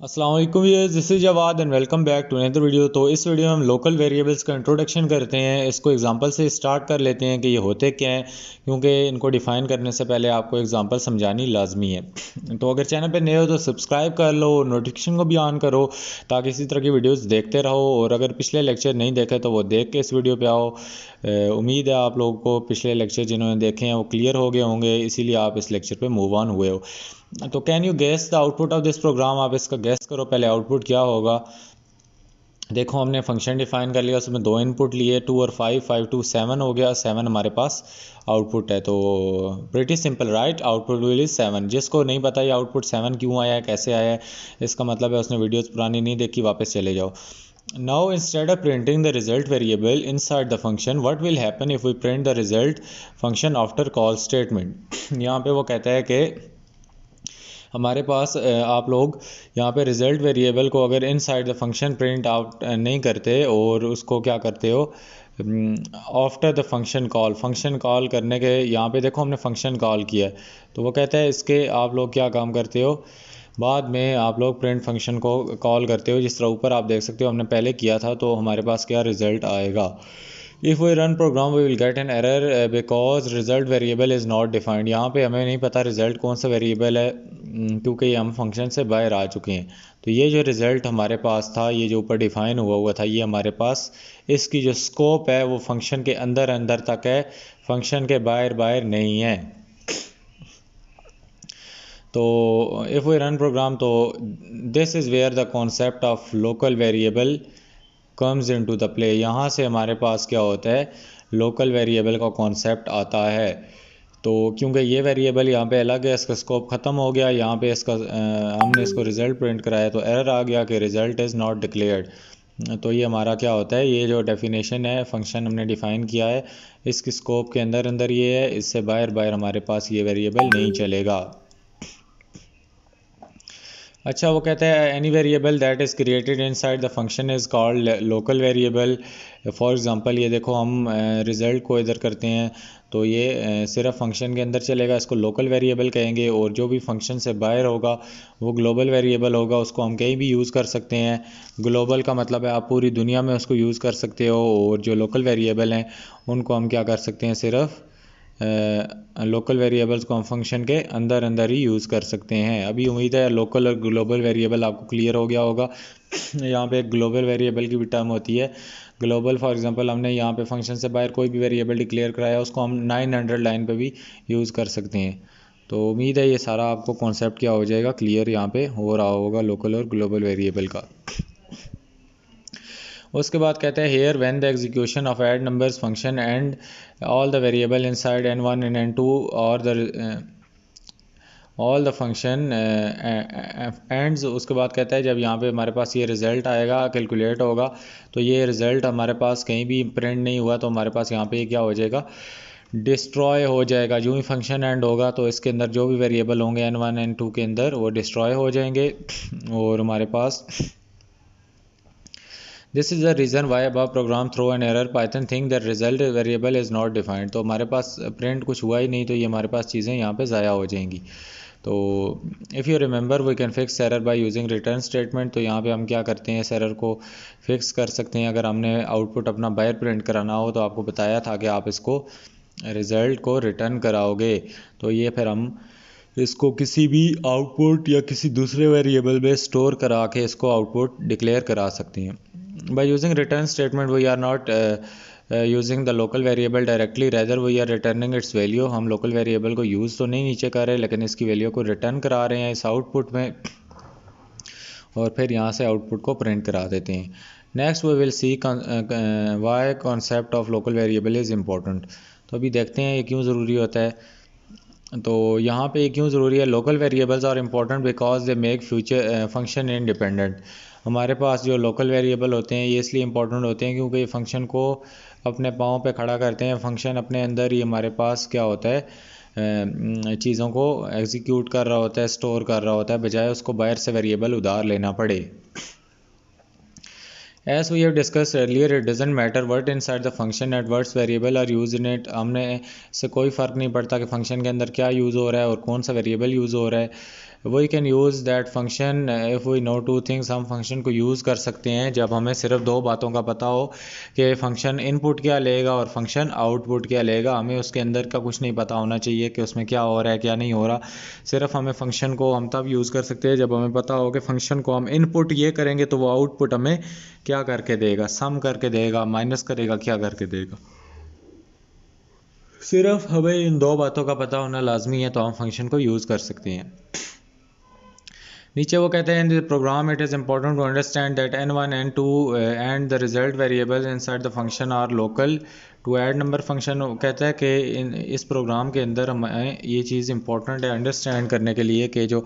अस्सलाम वालेकुम viewers, this is Jawad and welcome back to another video. तो इस वीडियो में हम लोकल वेरिएबल्स का इंट्रोडक्शन करते हैं। इसको एग्जांपल से स्टार्ट कर लेते हैं कि ये होते क्या हैं, क्योंकि इनको डिफ़ाइन करने से पहले आपको एग्जांपल समझानी लाजमी है। तो अगर चैनल पर नए हो तो सब्सक्राइब कर लो, नोटिफिकेशन को भी ऑन करो ताकि इसी तरह की वीडियोज़ देखते रहो। और अगर पिछले लेक्चर नहीं देखे तो वो देख के इस वीडियो पर आओ। उम्मीद है आप लोगों को पिछले लेक्चर जिन्होंने देखे हैं वो क्लियर हो गए होंगे, इसीलिए आप इस लेक्चर पे मूव ऑन हुए हो। तो can you guess the output of this program, आप इसका गेस करो पहले आउटपुट क्या होगा। देखो हमने फंक्शन डिफाइन कर लिया, उसमें दो इनपुट लिए 2 और 5, 5 2 7 हो गया, 7 हमारे पास आउटपुट है। तो pretty simple right, output will is 7। जिसको नहीं पता ये आउटपुट 7 क्यों आया है, कैसे आया है, इसका मतलब है उसने वीडियोस पुरानी नहीं देखी, वापस चले जाओ। Now instead of printing the result variable inside the function, what will happen if we print the result function after call statement? यहाँ पे वो कहता है कि हमारे पास आप लोग यहाँ पे रिज़ल्ट वेरिएबल को अगर inside the function print out नहीं करते और उसको क्या करते हो आफ्टर द फंक्शन कॉल करने के, यहाँ पे देखो हमने फंक्शन कॉल किया है, तो वो कहता है इसके आप लोग क्या काम करते हो, बाद में आप लोग प्रिंट फंक्शन को कॉल करते हो। जिस तरह ऊपर आप देख सकते हो हमने पहले किया था, तो हमारे पास क्या रिज़ल्ट आएगा। If we run program we will get an error because result variable is not defined. यहाँ पे हमें नहीं पता रिज़ल्ट कौन सा वेरिएबल है, क्योंकि ये हम फंक्शन से बाहर आ चुके हैं। तो ये जो रिज़ल्ट हमारे पास था, ये जो ऊपर डिफाइन हुआ था, ये हमारे पास इसकी जो स्कोप है वो फंक्शन के अंदर अंदर तक है, फंक्शन के बाहर बाहर नहीं है। तो इफ़ वी रन प्रोग्राम, तो this is where the concept of local variable comes into the play. यहाँ से हमारे पास क्या होता है, लोकल वेरिएबल का कॉन्सेप्ट आता है। तो क्योंकि ये वेरिएबल यहाँ पे अलग है, इसका स्कोप ख़त्म हो गया, यहाँ पे इसका हमने इसको रिज़ल्ट प्रिंट कराया तो एरर आ गया कि रिज़ल्ट इज़ नॉट डिक्लेयर्ड। तो ये हमारा क्या होता है, ये जो डेफिनेशन है फंक्शन हमने डिफ़ाइन किया है, इसकी स्कोप के अंदर अंदर ये है, इससे बाहर बाहर हमारे पास ये वेरिएबल नहीं चलेगा। अच्छा, वो कहता है any variable that is created inside the function is called local variable. For example ये देखो हम रिज़ल्ट को इधर करते हैं, तो ये सिर्फ फंक्शन के अंदर चलेगा, इसको लोकल वेरिएबल कहेंगे। और जो भी फंक्शन से बाहर होगा वो ग्लोबल वेरिएबल होगा, उसको हम कहीं भी यूज़ कर सकते हैं। ग्लोबल का मतलब है आप पूरी दुनिया में उसको यूज़ कर सकते हो, और जो लोकल वेरिएबल हैं उनको हम क्या कर सकते हैं, सिर्फ लोकल वेरिएबल्स को हम फंक्शन के अंदर अंदर ही यूज़ कर सकते हैं। अभी उम्मीद है लोकल और ग्लोबल वेरिएबल आपको क्लियर हो गया होगा। यहाँ पे एक ग्लोबल वेरिएबल की भी टर्म होती है ग्लोबल। फॉर एग्जांपल हमने यहाँ पे फंक्शन से बाहर कोई भी वेरिएबल डिक्लेयर कराया, उसको हम 900 लाइन पे भी यूज़ कर सकते हैं। तो उम्मीद है ये सारा आपको कॉन्सेप्ट क्या हो जाएगा, क्लियर यहाँ पे हो रहा होगा लोकल और ग्लोबल वेरिएबल का। उसके बाद कहते हैं here when the execution of add numbers function and all the variable inside n1 and n2 or the all the function ends। उसके बाद कहता है जब यहाँ पे हमारे पास ये रिज़ल्ट आएगा, कैलकुलेट होगा, तो ये रिज़ल्ट हमारे पास कहीं भी प्रिंट नहीं हुआ, तो हमारे पास यहाँ पे क्या हो जाएगा, डिस्ट्रॉय हो जाएगा। जो ही फंक्शन एंड होगा तो इसके अंदर जो भी वेरिएबल होंगे n1 n2 के अंदर वो डिस्ट्रॉय हो जाएंगे। और हमारे पास this is the reason why अब program throw an error Python think that result variable is not defined. तो हमारे पास प्रिंट कुछ हुआ ही नहीं, तो ये हमारे पास चीज़ें यहाँ पे ज़ाया हो जाएंगी। तो if you remember we can fix error by using return statement. तो यहाँ पे हम क्या करते हैं, इस एरर को फिक्स कर सकते हैं। अगर हमने आउटपुट अपना बाहर प्रिंट कराना हो तो आपको बताया था कि आप इसको रिज़ल्ट को रिटर्न कराओगे, तो ये फिर हम इसको किसी भी आउटपुट या किसी दूसरे वेरिएबल में स्टोर करा के इसको आउटपुट डिक्लेयर करा सकते हैं। By using return statement we are not using the local variable directly, rather we are returning its value। हम local variable को यूज़ तो नहीं नीचे कर रहे, लेकिन इसकी वैल्यू को रिटर्न करा रहे हैं इस आउटपुट में, और फिर यहाँ से आउटपुट को प्रिंट करा देते हैं। Next we will see why concept of local variable is important. तो अभी देखते हैं ये क्यों ज़रूरी होता है। तो यहाँ पे क्यों ज़रूरी है, local variables are important because they make future function independent. हमारे पास जो लोकल वेरिएबल होते हैं ये इसलिए इम्पोर्टेंट होते हैं क्योंकि ये फंक्शन को अपने पाँव पे खड़ा करते हैं। फंक्शन अपने अंदर ही हमारे पास क्या होता है, चीज़ों को एग्जीक्यूट कर रहा होता है, स्टोर कर रहा होता है, बजाय उसको बाहर से वेरिएबल उधार लेना पड़े। As we have discussed earlier, it doesn't matter what inside the function at what variable are used in it। हमने इससे कोई फ़र्क नहीं पड़ता कि फंक्शन के अंदर क्या यूज़ हो रहा है और कौन सा वेरिएबल यूज़ हो रहा है। We can use that function if we know two things. हम फंक्शन को यूज़ कर सकते हैं जब हमें सिर्फ दो बातों का पता हो कि फंक्शन इनपुट क्या लेगा और फंक्शन आउटपुट क्या लेगा। हमें उसके अंदर का कुछ नहीं पता होना चाहिए कि उसमें क्या हो रहा है क्या नहीं हो रहा। सिर्फ हमें फंक्शन को हम तब यूज़ कर सकते हैं जब हमें पता हो कि फंक्शन को हम इनपुट ये करेंगे तो वो आउटपुट हमें क्या करके देगा, सम करके देगा, माइनस करेगा, क्या करके देगा। सिर्फ हमें इन दो बातों का पता होना लाजमी है तो हम फंक्शन को यूज़ कर सकते हैं। नीचे वो कहते हैं in the program it is important to understand that n1 n2 and the result variables inside the function are local to add number function. कहता है कि इस प्रोग्राम के अंदर हमें ये चीज़ इंपॉर्टेंट है अंडरस्टैंड करने के लिए कि जो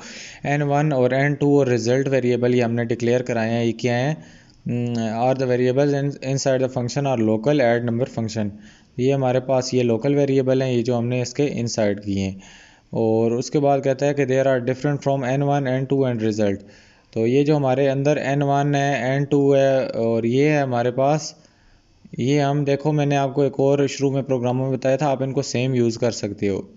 n1 और n2 और रिजल्ट वेरिएबल ये हमने डिक्लेयर कराए हैं ये क्या हैं। Are the variables inside the function are local add number function. ये हमारे पास ये लोकल वेरिएबल हैं ये जो हमने इसके इनसाइड किए हैं। और उसके बाद कहता है कि there are different from n1 n2 and result. तो ये जो हमारे अंदर n1 है n2 है और ये है हमारे पास, ये हम देखो मैंने आपको एक और शुरू में प्रोग्रामों में बताया था आप इनको सेम यूज़ कर सकते हो।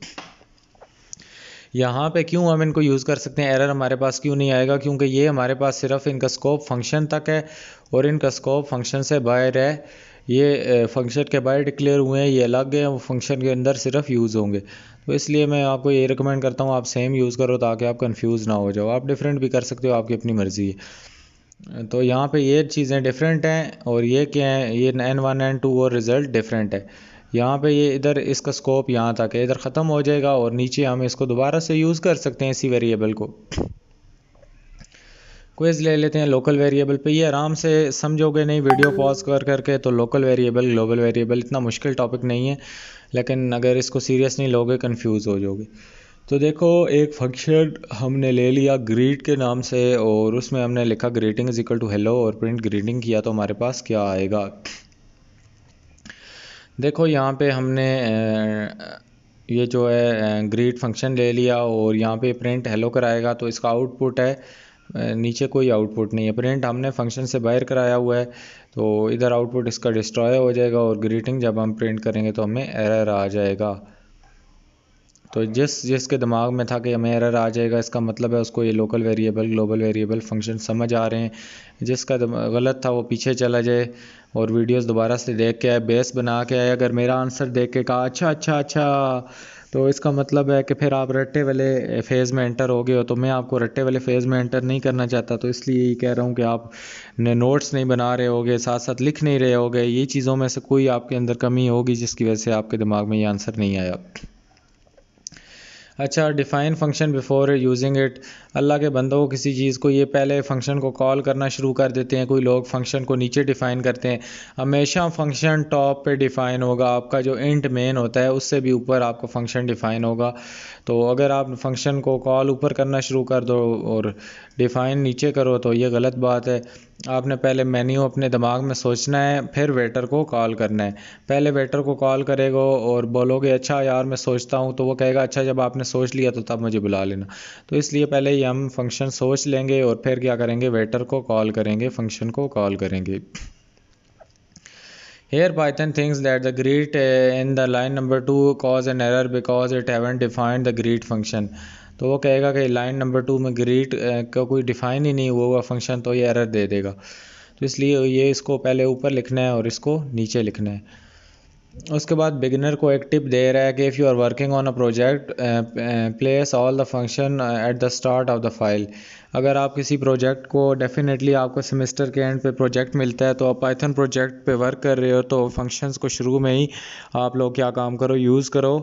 यहाँ पे क्यों हम इनको यूज़ कर सकते हैं, एरर हमारे पास क्यों नहीं आएगा, क्योंकि ये हमारे पास सिर्फ इनका स्कोप फंक्शन तक है और इनका स्कोप फंक्शन से बाहर है। ये फंक्शन के बाहर डिक्लेयर हुए हैं, ये अलग है, वो फंक्शन के अंदर सिर्फ यूज़ होंगे। तो इसलिए मैं आपको ये रिकमेंड करता हूँ आप सेम यूज़ करो ताकि आप कंफ्यूज ना हो जाओ। आप डिफरेंट भी कर सकते हो, आपकी अपनी मर्ज़ी है। तो यहाँ पे ये चीज़ें डिफरेंट हैं और ये क्या है, ये n1 n2 और रिज़ल्ट डिफरेंट है। यहाँ पे ये इधर इसका स्कोप यहाँ तक है, इधर ख़त्म हो जाएगा और नीचे हम इसको दोबारा से यूज़ कर सकते हैं इसी वेरिएबल को। क्विज़ ले लेते हैं लोकल वेरिएबल पे, ये आराम से समझोगे नहीं वीडियो पॉज कर करके। तो लोकल वेरिएबल ग्लोबल वेरिएबल इतना मुश्किल टॉपिक नहीं है, लेकिन अगर इसको सीरियस नहीं लोगे कंफ्यूज हो जाओगे। तो देखो एक फंक्शन हमने ले लिया ग्रीट के नाम से और उसमें हमने लिखा greeting is equal to hello और प्रिंट ग्रीटिंग किया तो हमारे पास क्या आएगा। देखो यहाँ पे हमने ये जो है ग्रीट फंक्शन ले लिया और यहाँ पे प्रिंट हेलो कराएगा तो इसका आउटपुट है, नीचे कोई आउटपुट नहीं है। प्रिंट हमने फंक्शन से बाहर कराया हुआ है तो इधर आउटपुट इसका डिस्ट्रॉय हो जाएगा और ग्रीटिंग जब हम प्रिंट करेंगे तो हमें एरर आ जाएगा। तो जिसके दिमाग में था कि हमें एरर आ जाएगा इसका मतलब है उसको ये local variable global variable function समझ आ रहे हैं। जिसका गलत था वो पीछे चला जाए और वीडियोस दोबारा से देख के आए, बेस बना के आए। अगर मेरा आंसर देख के कहा अच्छा अच्छा अच्छा तो इसका मतलब है कि फिर आप रट्टे वाले फेज़ में एंटर हो गए हो। तो मैं आपको रट्टे वाले फेज़ में एंटर नहीं करना चाहता, तो इसलिए कह रहा हूँ कि आप नोट्स नहीं बना रहे होगे, साथ साथ लिख नहीं रहे होगे। ये चीज़ों में से कोई आपके अंदर कमी होगी जिसकी वजह से आपके दिमाग में ये आंसर नहीं आया। अच्छा, define function before using it. Allah के बंदों को किसी चीज़ को ये पहले फंक्शन को कॉल करना शुरू कर देते हैं। कोई लोग फंक्शन को नीचे डिफ़ाइन करते हैं, हमेशा फंक्शन टॉप पे डिफ़ाइन होगा। आपका जो इंट मेन होता है उससे भी ऊपर आपका फंक्शन डिफ़ाइन होगा। तो अगर आप फंक्शन को कॉल ऊपर करना शुरू कर दो और डिफ़ाइन नीचे करो तो ये गलत बात है। आपने पहले मेन्यू अपने दिमाग में सोचना है फिर वेटर को कॉल करना है। पहले वेटर को कॉल करेगा और बोलोगे अच्छा यार मैं सोचता हूँ, तो वो कहेगा अच्छा जब आपने सोच लिया तो तब मुझे बुला लेना। तो इसलिए पहले ही हम फंक्शन सोच लेंगे और फिर क्या करेंगे, वेटर को कॉल करेंगे, फंक्शन को कॉल करेंगे। Here Python thinks that the greet in the line number 2 cause an error because it haven't defined the greet function। तो वो कहेगा कि लाइन नंबर 2 में ग्रीट का कोई डिफ़ाइन ही नहीं हुआ फंक्शन, तो ये एरर दे देगा। तो इसलिए ये इसको पहले ऊपर लिखना है और इसको नीचे लिखना है। उसके बाद बिगिनर को एक टिप दे रहा है कि if you are working on a project place all the function at the start of the file. अगर आप किसी प्रोजेक्ट को डेफिनेटली आपको सेमेस्टर के एंड पे प्रोजेक्ट मिलता है तो आप पाइथन प्रोजेक्ट पे वर्क कर रहे हो तो फंक्शंस को शुरू में ही आप लोग क्या काम करो, यूज़ करो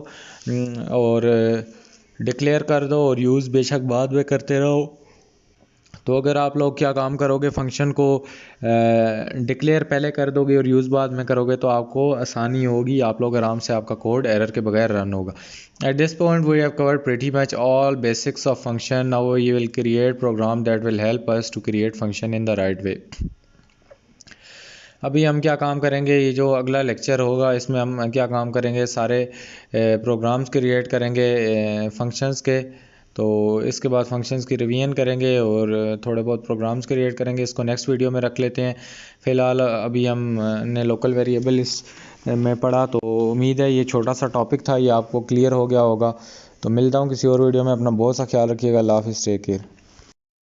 और डिक्लेयर कर दो और यूज़ बेशक बाद में करते रहो। तो अगर आप लोग क्या काम करोगे, फंक्शन को डिक्लेयर पहले कर दोगे और यूज़ बाद में करोगे तो आपको आसानी होगी, आप लोग आराम से आपका कोड एरर के बगैर रन होगा। At this point we have covered pretty much all basics of function. Now you will create program that will help us to create function in the right way. अभी हम क्या काम करेंगे, ये जो अगला लेक्चर होगा इसमें हम क्या काम करेंगे, सारे प्रोग्राम्स क्रिएट करेंगे फंक्शंस के। तो इसके बाद फंक्शंस की रिवीजन करेंगे और थोड़े बहुत प्रोग्राम्स क्रिएट करेंगे। इसको नेक्स्ट वीडियो में रख लेते हैं। फ़िलहाल अभी हमने लोकल वेरिएबल इस में पढ़ा, तो उम्मीद है ये छोटा सा टॉपिक था ये आपको क्लियर हो गया होगा। तो मिलता हूँ किसी और वीडियो में। अपना बहुत सा ख्याल रखिएगा। अल्लाह हाफिज़, टेक केयर।